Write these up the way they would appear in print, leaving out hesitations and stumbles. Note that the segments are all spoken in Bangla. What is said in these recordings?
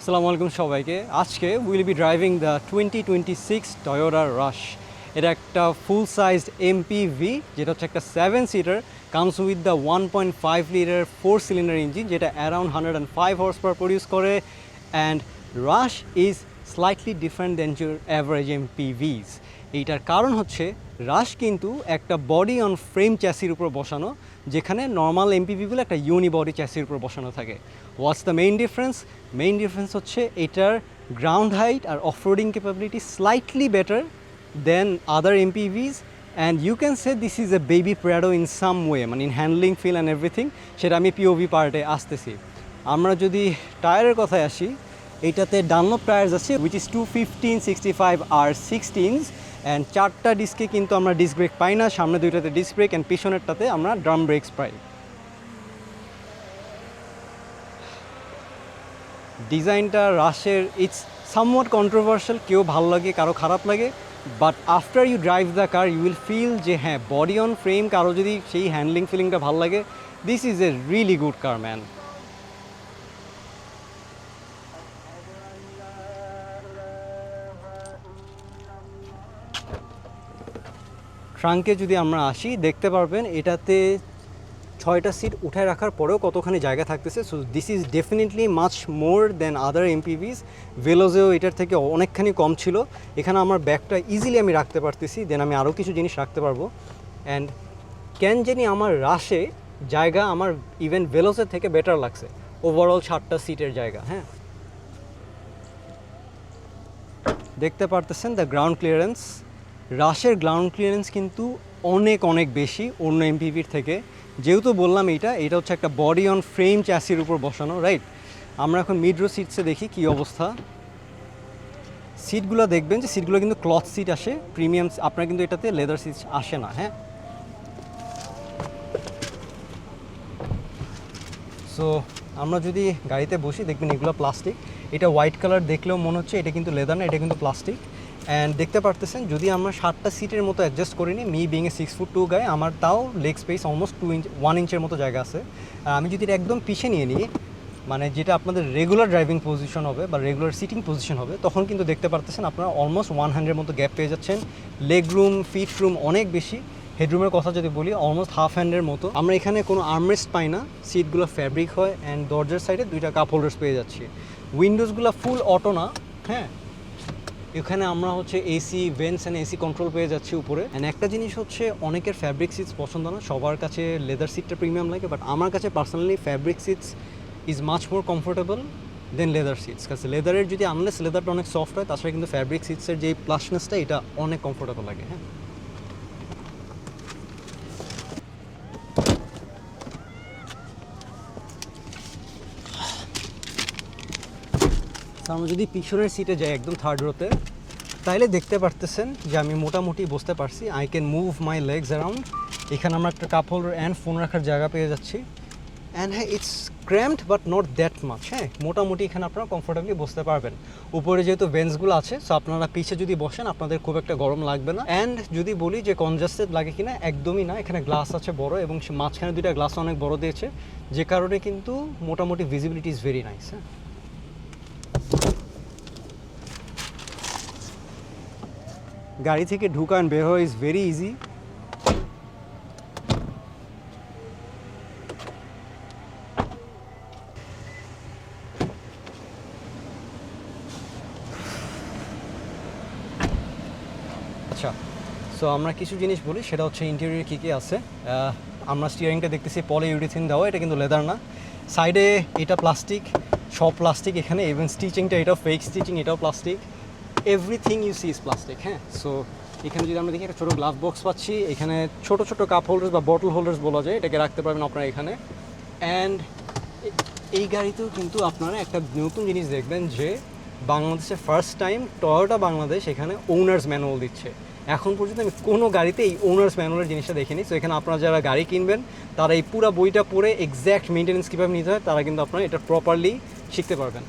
আসসালামু আলাইকুম সবাইকে। আজকে will be driving the 2026 Toyota Rush. এটা একটা ফুল সাইজড এমপিভি, যেটা হচ্ছে একটা 7 seater, comes with the 1.5 litre 4 cylinder engine, যেটা অ্যারাউন্ড 105 হর্স পাওয়ার প্রডিউস করে। And Rush is slightly different than your average MPVs. এইটার কারণ হচ্ছে রাশ কিন্তু একটা বডি অন ফ্রেম চ্যাসির উপর বসানো, যেখানে নর্মাল এমপিভিগুলো একটা ইউনিবডি চ্যাসির উপর বসানো থাকে। What's the main difference? Main difference হচ্ছে এটার গ্রাউন্ড হাইট আর offroading capability slightly better than other MPVs, and you can say this is a baby Prado in some way, মানে in handling feel and everything. সেটা আমি পিওভি পার্টে আসতেছি। আমরা যদি টায়ারের কথায় আসি, এইটাতে ডানলপ টায়ার্স আছে উইচ ইজ 215, 65 আর 16, অ্যান্ড 4টা ডিস্কে কিন্তু আমরা ডিস্ক ব্রেক পাই না। সামনে দুইটাতে ডিস্ক ব্রেক অ্যান্ড পিছনেরটাতে আমরা ড্রাম ব্রেকস পাই। ডিজাইনটা রাশের ইটস সামওয়াট কন্ট্রোভার্সিয়াল, কেউ ভালো লাগে কারো খারাপ লাগে, but after you drive the car you will feel যে হ্যাঁ, বডি অন ফ্রেম কারো যদি সেই হ্যান্ডলিং ফিলিংটা ভালো লাগে, this is a really good car man. ট্রাঙ্কে যদি আমরা আসি, দেখতে পারবেন এটাতে 6টা সিট উঠায় রাখার পরেও কতখানি জায়গা থাকতেছে। So this is definitely much more than other MPVs. ভেলোজেও এটার থেকে অনেকখানি কম ছিল। এখানে আমার ব্যাগটা ইজিলি আমি রাখতে পারতেছি, দেন আমি আরও কিছু জিনিস রাখতে পারবো। অ্যান্ড কেন জানি আমার রাশে জায়গা আমার ইভেন ভেলোজের থেকে বেটার লাগছে, ওভারঅল 7টা সিটের জায়গা। হ্যাঁ, দেখতে পারতেছেন দ্য গ্রাউন্ড ক্লিয়ারেন্স। রাশের গ্রাউন্ড ক্লিয়ারেন্স কিন্তু অনেক অনেক বেশি অন্য এমপিভির থেকে। যেহেতু বললাম এটা হচ্ছে একটা বডি অন ফ্রেম চ্যাসির উপর বসানো, রাইট? আমরা এখন মিড রো সিটসে দেখি কি অবস্থা। সিটগুলো দেখবেন যে সিটগুলো কিন্তু ক্লথ সিট আসে, প্রিমিয়াম। আপনার কিন্তু এটাতে লেদার সিট আসে না। হ্যাঁ, সো আমরা যদি গাড়িতে বসি, দেখবেন এগুলো প্লাস্টিক। এটা হোয়াইট কালার দেখলেও মনে হচ্ছে এটা কিন্তু লেদার না, এটা কিন্তু প্লাস্টিক। অ্যান্ড দেখতে পারতেছেন যদি আমরা 7টা সিটের মতো অ্যাডজাস্ট করি নি, মি বিং এ 6'2" গায়ে, আমার তাও লেগ স্পেস অলমোস্ট 1 ইঞ্চের মতো জায়গা আছে। আমি যদি এটা একদম পিছিয়ে নিয়ে নিই, মানে যেটা আপনাদের রেগুলার ড্রাইভিং পজিশন হবে বা রেগুলার সিটিং পজিশন হবে, তখন কিন্তু দেখতে পারতেছেন আপনারা অলমোস্ট 100 মতো গ্যাপ পেয়ে যাচ্ছেন। লেগ রুম, ফিট রুম অনেক বেশি। হেডরুমের কথা যদি বলি, অলমোস্ট হাফ হ্যান্ডের মতো। আমরা এখানে কোনো আর্মরেস্ট পাই না, সিটগুলো ফ্যাব্রিক হয়। অ্যান্ড দরজার সাইডে 2টা কাপ হোল্ডার্স পেয়ে যাচ্ছি। উইন্ডোজগুলো ফুল অটো না। হ্যাঁ, এখানে আমরা হচ্ছে AC vents and AC control পেয়ে যাচ্ছি উপরে। অ্যান্ড একটা জিনিস হচ্ছে, অনেকের ফ্যাব্রিক সিটস পছন্দ না, সবার কাছে লেদার সিটটা প্রিমিয়াম লাগে, বাট আমার কাছে personally fabric seats is much more comfortable than leather seats. কাছে লেদারের যদি আনলেস লেদারটা অনেক সফট হয়, তাছাড়া কিন্তু ফ্যাব্রিক সিটসের যে প্লাসনেসটা, এটা অনেক কমফোর্টেবল লাগে। হ্যাঁ, আমরা যদি পিছনের সিটে যাই একদম থার্ড রোতে, তাইলে দেখতে পারতেছেন যে আমি মোটামুটি বসতে পারছি। I can move my legs around. এখানে আমরা একটা কাপ হোল্ডার অ্যান্ড ফোন রাখার জায়গা পেয়ে যাচ্ছি। অ্যান্ড হ্যাঁ, it's cramped but not that much. হ্যাঁ, মোটামুটি এখানে আপনারা কমফোর্টেবলি বসতে পারবেন। উপরে যেহেতু ভেন্টসগুলো আছে, সো আপনারা পিছে যদি বসেন আপনাদের খুব একটা গরম লাগবে না। অ্যান্ড যদি বলি যে কনজাস্টেড লাগে কিনা, একদমই না। এখানে গ্লাস আছে বড়, এবং মাঝখানে 2টা গ্লাস অনেক বড় দিয়েছে, যে কারণে কিন্তু মোটামুটি ভিজিবিলিটি ইজ ভেরি নাইস। হ্যাঁ, গাড়ি থেকে ঢুকান বের হওয়া ইজ ভেরি ইজি। আচ্ছা, সো আমরা কিছু জিনিস বলি, সেটা হচ্ছে ইন্টেরিয়র কী কী আছে। আমরা স্টিয়ারিংটা দেখতেছি পলিইউরেথিন দেওয়া, এটা কিন্তু লেদার না। সাইডে এটা প্লাস্টিক, সব প্লাস্টিক এখানে। ইভেন স্টিচিংটা এটাও ফেক স্টিচিং, এটাও plastic. Everything you see is plastic. হ্যাঁ, সো এখানে যদি আমরা দেখি একটা ছোটো গ্লাস বক্স পাচ্ছি, এখানে ছোটো ছোটো কাপ হোল্ডার্স বা বটল হোল্ডার্স বলা যায়, এটাকে রাখতে পারবেন আপনারা এখানে। অ্যান্ড এই গাড়িতেও কিন্তু আপনারা একটা নতুন জিনিস দেখবেন যে বাংলাদেশে ফার্স্ট টাইম টয়োটা বাংলাদেশ এখানে ওনার্স ম্যানুয়াল দিচ্ছে। এখন পর্যন্ত আমি কোনো গাড়িতে এই ওনার্স ম্যানুয়ালের জিনিসটা দেখিনি। সো এখানে আপনারা যারা গাড়ি কিনবেন, তারা এই পুরো বইটা পড়ে এক্স্যাক্ট মেনটেন্যান্স কীভাবে নিতে হয়, তারা কিন্তু আপনারা এটা প্রপারলি শিখতে পারবেন।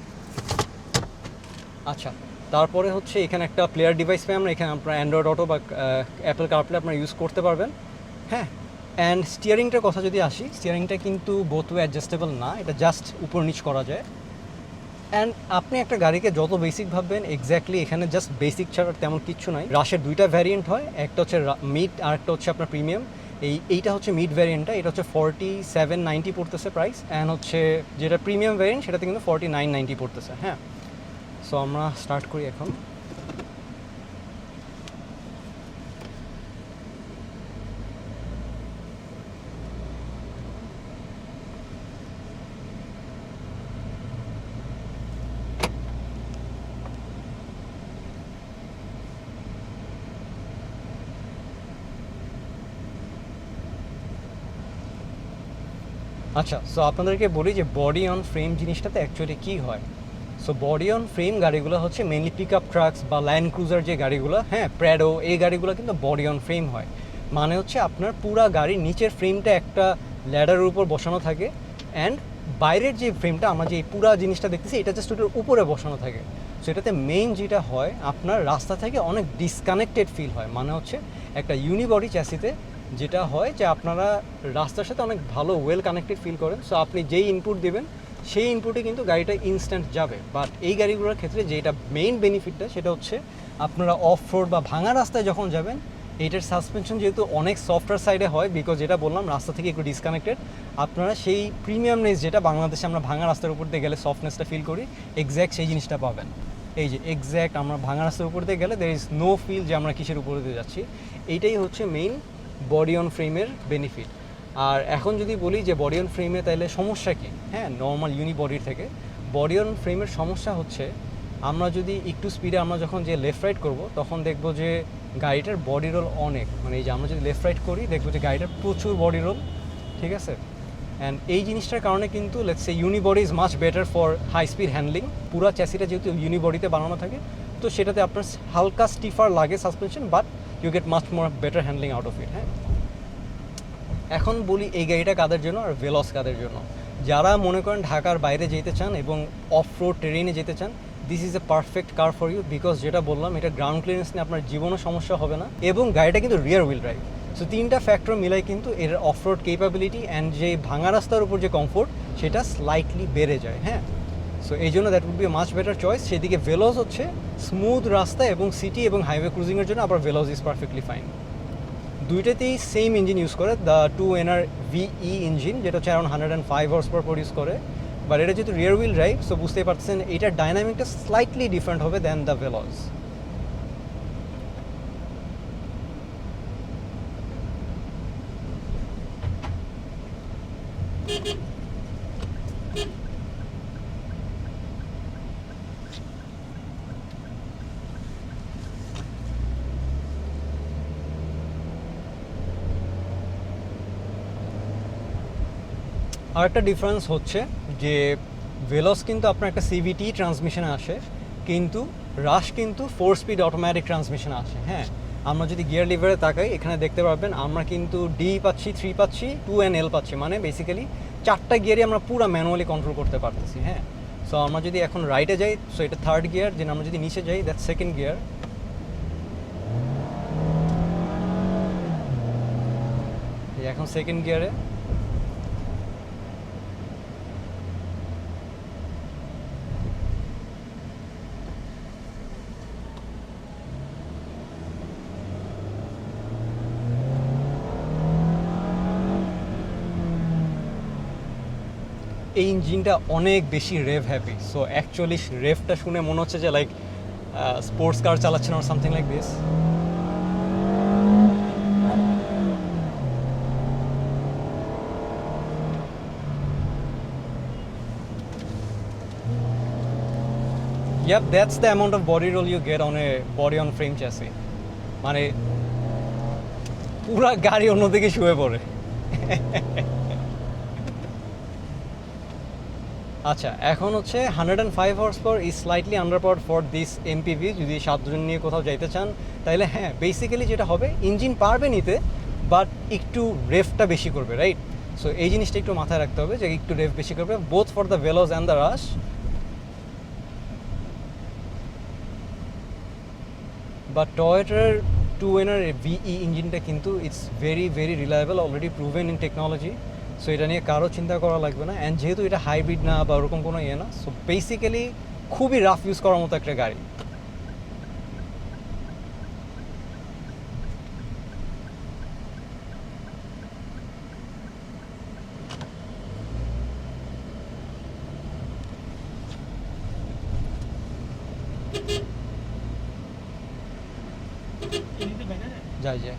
আচ্ছা, তারপরে হচ্ছে এখানে একটা প্লেয়ার ডিভাইস পাই আমরা। এখানে আপনার অ্যান্ড্রয়েড অটো বা অ্যাপেল কারপ্লে আপনারা ইউজ করতে পারবেন। হ্যাঁ, অ্যান্ড স্টিয়ারিংটার কথা যদি আসি, স্টিয়ারিংটা কিন্তু বোথ ওয়ে অ্যাডজাস্টেবল না, এটা জাস্ট উপর নিচ করা যায়। অ্যান্ড আপনি একটা গাড়িকে যত বেসিক ভাববেন এক্স্যাক্টলি এখানে জাস্ট বেসিক ছাড়া তেমন কিচ্ছু নাই। রাশের দুইটা ভ্যারিয়েন্ট হয়, একটা হচ্ছে মিড আর একটা হচ্ছে আপনার প্রিমিয়াম। এইটা হচ্ছে মিড ভ্যারিয়েন্টটা, এটা হচ্ছে 4790 পড়তেছে প্রাইস, অ্যান্ড হচ্ছে যেটা প্রিমিয়াম ভ্যারিয়েন্ট সেটাতে কিন্তু 4990 পড়তেছে। হ্যাঁ, সো আমরা স্টার্ট করি এখন। আচ্ছা, সো আপনাদেরকে বলি যে বডি অন ফ্রেম জিনিসটাতে অ্যাকচুয়ালি কী হয়। সো বডি অন ফ্রেম গাড়িগুলো হচ্ছে মেনলি পিক আপ ট্রাকস বা ল্যান্ড ক্রুজার যে গাড়িগুলো, হ্যাঁ প্র্যাডো, এই গাড়িগুলো কিন্তু বডি অন ফ্রেম হয়। মানে হচ্ছে আপনার পুরা গাড়ির নিচের ফ্রেমটা একটা ল্যাডারের উপর বসানো থাকে, অ্যান্ড বাইরের যে ফ্রেমটা আমরা যে পুরা জিনিসটা দেখতেছি এটা জাস্ট ওটার উপরে বসানো থাকে। সো এটাতে মেইন যেটা হয় আপনার রাস্তা থেকে অনেক ডিসকানেক্টেড ফিল হয়। মানে হচ্ছে একটা ইউনিবডি চ্যাসিতে যেটা হয় যে আপনারা রাস্তার সাথে অনেক ভালো ওয়েল কানেক্টেড ফিল করেন। সো আপনি যেই ইনপুট দেবেন সেই ইনপুটে কিন্তু গাড়িটা ইনস্ট্যান্ট যাবে। বাট এই গাড়িগুলোর ক্ষেত্রে যেটা মেইন বেনিফিটটা সেটা হচ্ছে আপনারা অফ রোড বা ভাঙা রাস্তায় যখন যাবেন এইটার সাসপেনশন যেহেতু অনেক সফটওয়্যার সাইডে হয়, বিকজ যেটা বললাম রাস্তা থেকে একটু ডিসকানেক্টেড, আপনারা সেই প্রিমিয়ামনেস যেটা বাংলাদেশে আমরা ভাঙা রাস্তার উপর দিয়ে গেলে সফটনেসটা ফিল করি, এক্স্যাক্ট সেই জিনিসটা পাবেন। এই যে এক্স্যাক্ট আমরা ভাঙা রাস্তার উপর দিয়ে গেলে দের ইজ নো ফিল যে আমরা কিসের উপরে দিয়ে যাচ্ছি। এইটাই হচ্ছে মেইন বডি অন ফ্রেমের বেনিফিট। আর এখন যদি বলি যে বডি অন ফ্রেমে তাহলে সমস্যা কী, হ্যাঁ নর্মাল ইউনিবডির থেকে বডি অন ফ্রেমের সমস্যা হচ্ছে আমরা যদি একটু স্পিডে আমরা যখন যে লেফট রাইট করব তখন দেখব যে গাড়িটার বডি রোল অনেক, মানে এই যে আমরা যদি লেফট রাইট করি দেখবো যে গাড়িটার প্রচুর বডি রোল, ঠিক আছে। অ্যান্ড এই জিনিসটার কারণে কিন্তু let's say unibody is much better for high speed handling. পুরো চ্যাসিটা যেহেতু ইউনিবডিতে বানানো থাকে তো সেটাতে আপনার হালকা স্টিফার লাগে suspension, but you get much more better handling out of it. হ্যাঁ, এখন বলি এই গাড়িটা কাদের জন্য আর ভেলস কাদের জন্য। যারা মনে করেন ঢাকার বাইরে যেতে চান এবং অফ রোড টেরেনে যেতে চান, this is a perfect car for you, because যেটা বললাম এটা গ্রাউন্ড ক্লিয়ারেন্স নিয়ে আপনার জীবনও সমস্যা হবে না, এবং গাড়িটা কিন্তু রিয়ার হুইল ড্রাইভ। সো তিনটা ফ্যাক্টর মিলাই কিন্তু এর অফ রোড কেপাবিলিটি অ্যান্ড যে ভাঙা রাস্তার উপর যে কমফোর্ট সেটা স্লাইটলি বেড়ে যায়। হ্যাঁ, সো এই জন্য that would be much better choice. সেদিকে ভেলোজ হচ্ছে স্মুথ রাস্তা এবং সিটি এবং হাইওয়ে ক্রুজিংয়ের জন্য, আবার ভেলোজ ইজ পারফেক্টলি ফাইন। দুইটাতেই সেম ইঞ্জিন ইউজ করে, দ্য 2NR VE ইঞ্জিন, যেটা হচ্ছে অ্যারাউন্ড 105 হর্স পাওয়ার প্রডিউস করে। বাট এটা যেহেতু রিয়ার হুইল ড্রাইভ, সো বুঝতেই পারছেন এটার ডাইনামিকটা স্লাইটলি ডিফারেন্ট হবে দ্যান দ্য ভেলজ। আর একটা ডিফারেন্স হচ্ছে যে ভেলস কিন্তু আপনার একটা CVT ট্রান্সমিশনে আসে, কিন্তু রাশ কিন্তু 4 স্পিড অটোমেটিক ট্রান্সমিশনে আসে। হ্যাঁ, আমরা যদি গিয়ার লিভারে তাকাই এখানে দেখতে পারবেন আমরা কিন্তু D পাচ্ছি, 3 পাচ্ছি, 2 and L পাচ্ছি, মানে বেসিক্যালি 4টা গিয়ারই আমরা পুরো ম্যানুয়ালি কন্ট্রোল করতে পারতেছি। হ্যাঁ, সো আমরা যদি এখন রাইটে যাই সো এটা থার্ড গিয়ার, দেন আমরা যদি নিচে যাই দ্যাট সেকেন্ড গিয়ার। এখন সেকেন্ড গিয়ারে এই ইঞ্জিনটা অনেক বেশি রেভ হ্যাপি। সো অ্যাকচুয়ালি রেভটা শুনে মনে হচ্ছে যে লাইক স্পোর্টস কার চালাচ্ছেন আর something like this. Yep, that's the amount of body roll you get on a body on frame chassis. মানে পুরা গাড়ি অন্যদিকে শুয়ে পড়ে। আচ্ছা, এখন হচ্ছে 105 horse power is slightly under power for this MPV। যদি 7 জন নিয়ে কোথাও যাইতে চান তাহলে হ্যাঁ বেসিক্যালি যেটা হবে ইঞ্জিন পারবে নিতে, বাট একটু রেফটা বেশি করবে, রাইট। সো এই জিনিসটা একটু মাথায় রাখতে হবে যে একটু রেফ বেশি করবে, both for the Veloz and the Rush. But টয়োটার 2NR VE ইঞ্জিনটা কিন্তু it's very very reliable, already proven in technology. So এটা নিয়ে কারো চিন্তা করা লাগবে না। অ্যান্ড যেহেতু এটা হাইব্রিড না বা ওরকম কোনো ইয়ে না, সো বেসিক্যালি খুবই রাফ ইউজ করার মতো একটা গাড়ি। যায় যায়।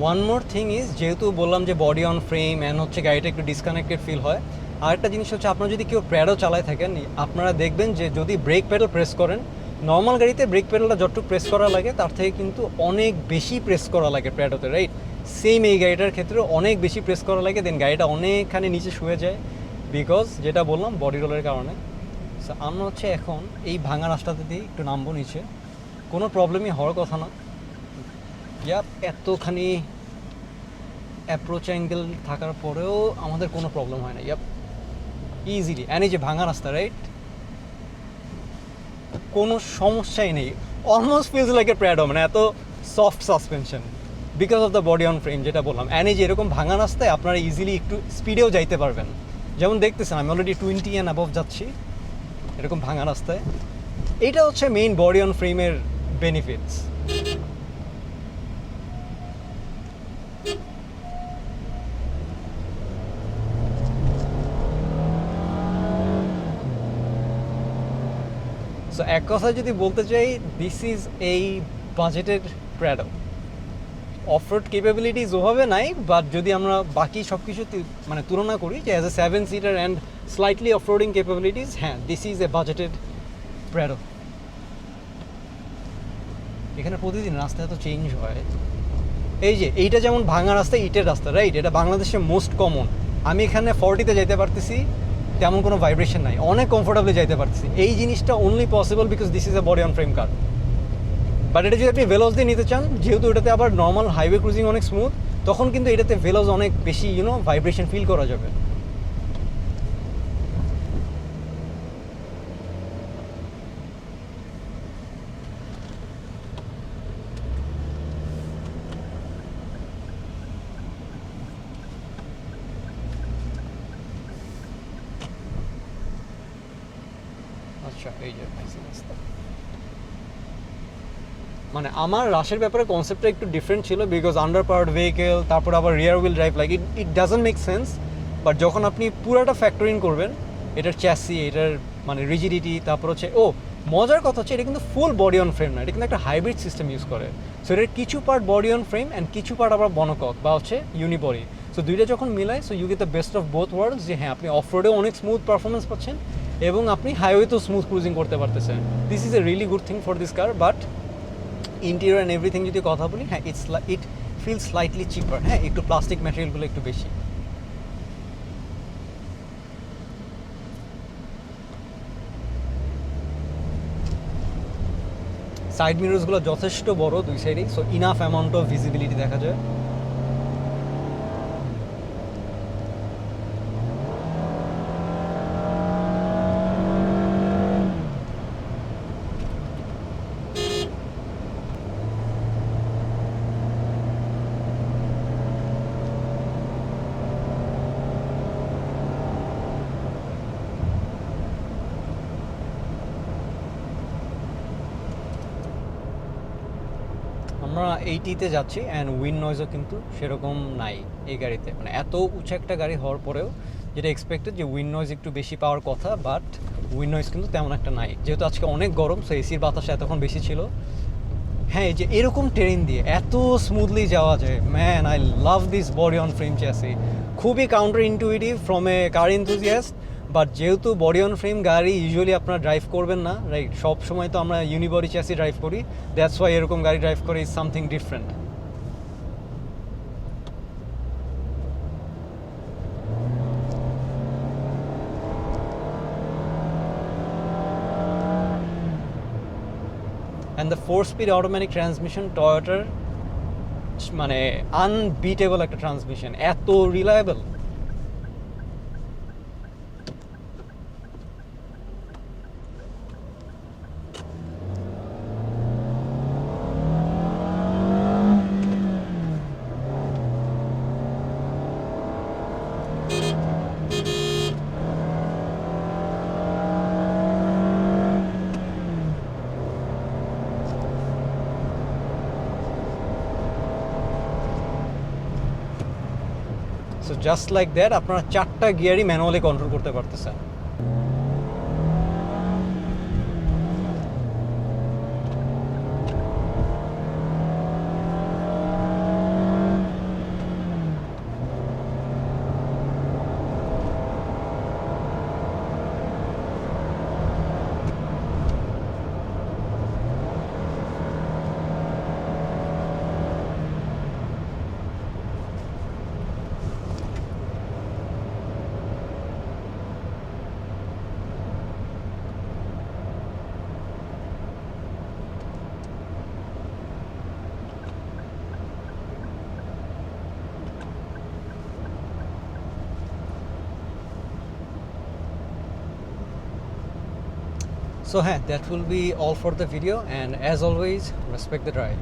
ওয়ান মোর থিং ইজ, যেহেতু বললাম যে বডি অন ফ্রেম অ্যান্ড হচ্ছে গাড়িটা একটু ডিসকানেক্টেড ফিল হয়। আরেকটা জিনিস হচ্ছে, আপনারা যদি কেউ প্র্যাডো চালায় থাকেন, আপনারা দেখবেন যে যদি ব্রেক প্যাডেল প্রেস করেন, নর্মাল গাড়িতে ব্রেক প্যাডেলটা যতটুকু প্রেস করা লাগে তার থেকে কিন্তু অনেক বেশি প্রেস করা লাগে প্র্যাডোতে, রাইট? সেম এই গাড়িটার ক্ষেত্রে অনেক বেশি প্রেস করা লাগে, দেন গাড়িটা অনেকখানি নিচে শুয়ে যায়, বিকজ যেটা বললাম বডি রোলের কারণে। সো আমরা হচ্ছে এখন এই ভাঙা রাস্তাতে দিয়ে একটু নামবো নিচে, কোনো প্রবলেমই হওয়ার কথা না। ইয়াপ, এতখানি অ্যাপ্রোচ অ্যাঙ্গেল থাকার পরেও আমাদের কোনো প্রবলেম হয় না। Yup, easily. অ্যান্ড এই যে ভাঙা রাস্তা, রাইট, কোনো সমস্যাই নেই। অলমোস্ট ফিলস লাইক এ প্র্যাডো, মানে এত soft suspension because of the body on frame, যেটা বললাম। অ্যান্ড এই যে এরকম ভাঙা রাস্তায় আপনারা ইজিলি একটু স্পিডেও যাইতে পারবেন। যেমন দেখতেছেন আমি অলরেডি 20 অ্যান্ড অ্যাবভ যাচ্ছি এরকম ভাঙা রাস্তায়। এইটা হচ্ছে মেইন বডি অন ফ্রেমের বেনিফিটস। সো এক কথায় যদি বলতে চাই, দিস ইজ এই বাজেটের প্র্যাডো। অফরোড ক্যাপাবিলিটিস ওভাবে নাই, বাট যদি আমরা বাকি সব কিছু মানে তুলনা করি, যে as a 7 seater and slightly off-roading capabilities, হ্যাঁ, দিস ইজ এ বাজেটেড প্র্যাডো। এখানে প্রতিদিন রাস্তা এত চেঞ্জ হয়। এই যে এইটা যেমন ভাঙা রাস্তা, ইটের রাস্তা, রাইট, এটা বাংলাদেশে মোস্ট কমন। আমি এখানে 40-তে যাইতে পারতেছি, তেমন কোনো ভাইব্রেশন নাই, অনেক কমফোর্টেবলি যাইতে পারতেছি। এই জিনিসটা only possible because this is A body on frame car. But এটা যদি আপনি ভেলোস দিয়ে নিতে চান, যেহেতু এটাতে আবার নর্মাল হাইওয়ে ক্রুজিং অনেক স্মুথ, তখন কিন্তু এটাতে ভেলোস অনেক বেশি ভাইব্রেশন ফিল করা যাবে। আচ্ছা, এই যে রাস্তা, মানে আমার রাশের ব্যাপারে কনসেপ্টটা একটু ডিফারেন্ট ছিল, বিকজ আন্ডার পাওয়ার্ড ভেহিকেল, তারপর আবার rear wheel drive, like it doesn't make sense. But যখন আপনি পুরোটা ফ্যাক্টর ইন করবেন, এটার চ্যাসি, এটার মানে রিজিডিটি, তারপর হচ্ছে মজার কথা হচ্ছে এটা কিন্তু ফুল বডি অন ফ্রেম না, এটা কিন্তু একটা হাইব্রিড সিস্টেম ইউজ করে। সো এটার কিছু part body on frame and কিছু পার্ট আবার বনকক বা হচ্ছে ইউনিবডি। সো দুইটা যখন মিলায়, so you get the best of both worlds, যে হ্যাঁ, আপনি অফ রোডেও অনেক স্মুথ পারফরমেন্স পাচ্ছেন এবং আপনি হাইওয়েতেও স্মুথ ক্রুজিং করতে পারতেছেন। This is a really good thing for this car. But interior and everything যদি কথা বলি, হ্যাঁ, ইট ফিল স্লাইটলি চিপার। হ্যাঁ, একটু প্লাস্টিক ম্যাটেরিয়ালগুলো একটু বেশি। সাইড মিররসগুলো যথেষ্ট বড় দুই সাইডেই, so enough amount of visibility দেখা যায়। আমরা 80-তে যাচ্ছি অ্যান্ড উইন্ড নয়েজও কিন্তু সেরকম নাই এই গাড়িতে। মানে এত উঁচু একটা গাড়ি হওয়ার পরেও যেটা এক্সপেক্টেড যে উইন্ড নয়েজ একটু বেশি পাওয়ার কথা, বাট উইন্ড নয়েজ কিন্তু তেমন একটা নাই। যেহেতু আজকে অনেক গরম, সো এসির বাতাস এতক্ষণ বেশি ছিল। হ্যাঁ, এই যে এরকম ট্রেন দিয়ে এত স্মুথলি যাওয়া যায়, man, I love this body on frame chassis. খুবই counter intuitive from a car enthusiast, but যেহেতু বডি অন ফ্রেম গাড়ি ইউজুয়ালি আপনারা ড্রাইভ করবেন না, রাইট? সব সময় তো আমরা ইউনিবডি চ্যাসি ড্রাইভ করি, দ্যাটস ওয়াই এরকম গাড়ি ড্রাইভ করে is something different. And the four speed automatic transmission টয়োটার মানে আনবিটেবল একটা ট্রান্সমিশন, এত reliable. So just like that আপনারা 4টা গিয়ারই ম্যানুয়ালি কন্ট্রোল করতে পারতেছেন। So that will be all for the video, and as always, respect the drive.